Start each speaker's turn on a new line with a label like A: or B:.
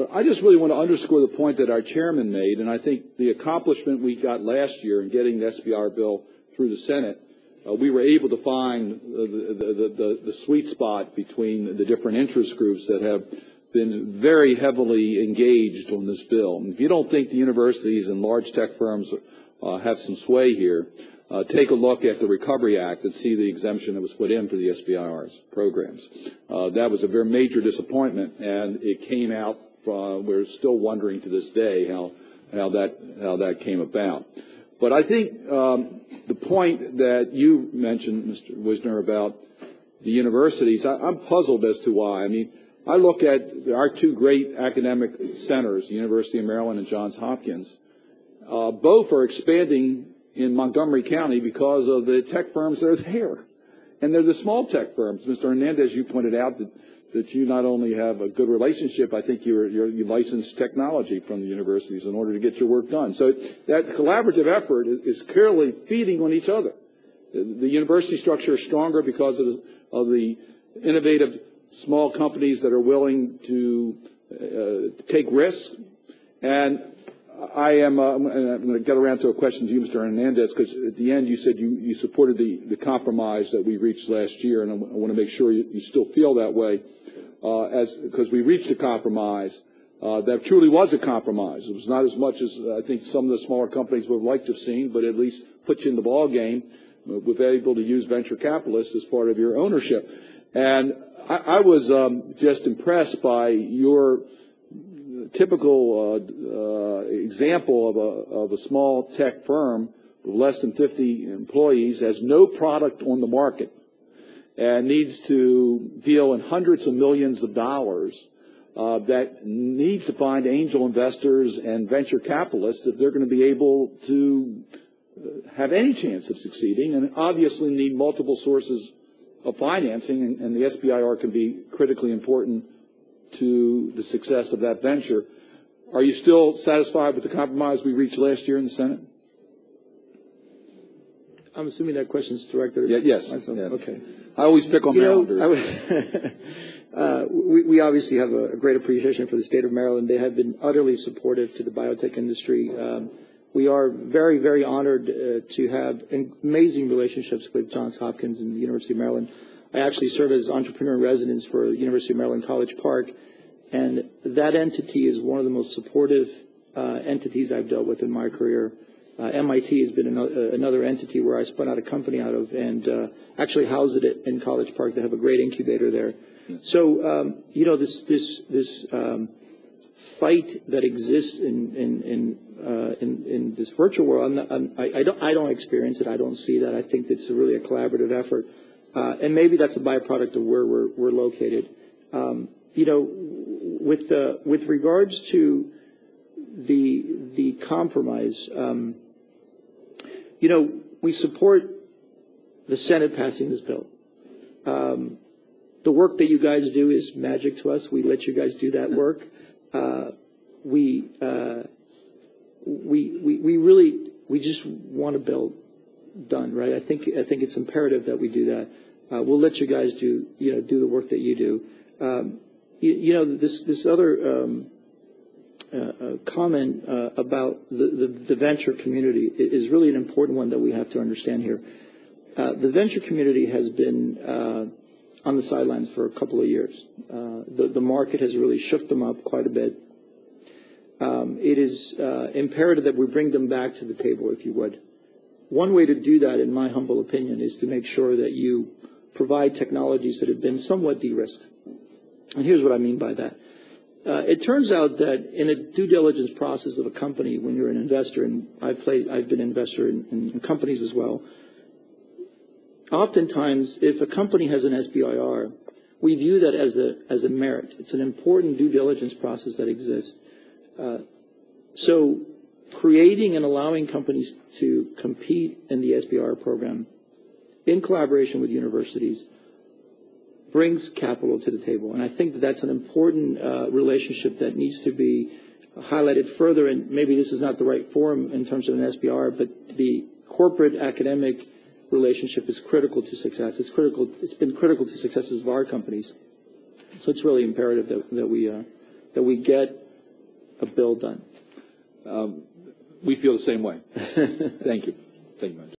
A: But I just really want to underscore the point that our chairman made, and I think the accomplishment we got last year in getting the SBIR bill through the Senate, we were able to find the sweet spot between the different interest groups that have been very heavily engaged on this bill. And if you don't think the universities and large tech firms have some sway here, take a look at the Recovery Act and see the exemption that was put in for the SBIR's programs. That was a very major disappointment, and it came out. We're still wondering to this day how that came about. But I think the point that you mentioned, Mr. Wisner, about the universities, I'm puzzled as to why. I mean, I look at our two great academic centers, the University of Maryland and Johns Hopkins. Both are expanding in Montgomery County because of the tech firms that are there. And they're the small tech firms. Mr. Hernandez, you pointed out that you not only have a good relationship, I think you license technology from the universities in order to get your work done. So that collaborative effort is clearly feeding on each other. The university structure is stronger because of the innovative small companies that are willing to take risks. And I'm going to get around to a question to you, Mr. Hernandez, because at the end you said you supported the compromise that we reached last year, and I want to make sure you still feel that way, because we reached a compromise that truly was a compromise. It was not as much as I think some of the smaller companies would have liked to have seen, but at least puts you in the ball game with able to use venture capitalists as part of your ownership. And I was just impressed by your typical example of a small tech firm with less than 50 employees, has no product on the market, and needs to deal in hundreds of millions of dollars, that needs to find angel investors and venture capitalists if they're going to be able to have any chance of succeeding, and obviously need multiple sources of financing, and the SBIR can be critically important to the success of that venture. Are you still satisfied with the compromise we reached last year in the Senate?
B: I'm assuming that question is directed at
A: yes.
B: Okay.
A: I always pick on Marylanders.
B: We obviously have a great appreciation for the state of Maryland. They have been utterly supportive to the biotech industry. We are very, very honored to have amazing relationships with Johns Hopkins and the University of Maryland. I actually serve as entrepreneur in residence for the University of Maryland College Park, and that entity is one of the most supportive entities I've dealt with in my career. MIT has been another entity where I spun out a company out of, and actually housed it in College Park. They have a great incubator there. So this fight that exists in this virtual world, I don't experience it. I don't see that. I think it's really a collaborative effort, and maybe that's a byproduct of where we're located. With regards to the compromise, we support the Senate passing this bill. The work that you guys do is magic to us. We let you guys do that work. We just want a bill done, right? I think it's imperative that we do that. We'll let you guys do the work that you do. This other comment about the venture community is really an important one that we have to understand here. The venture community has been on the sidelines for a couple of years. The market has really shook them up quite a bit. It is imperative that we bring them back to the table, if you would. One way to do that, in my humble opinion, is to make sure that you provide technologies that have been somewhat de-risked. And here's what I mean by that. It turns out that in a due diligence process of a company, when you're an investor, and I've been an investor in companies as well, oftentimes if a company has an SBIR, we view that as a merit. It's an important due diligence process that exists. So creating and allowing companies to compete in the SBIR program in collaboration with universities brings capital to the table. And I think that that's an important relationship that needs to be highlighted further. And maybe this is not the right forum in terms of an SBIR, but the corporate academic relationship is critical to success. It's been critical to successes of our companies. So it's really imperative that we get a bill done.
A: We feel the same way. Thank you. Thank you, Madam.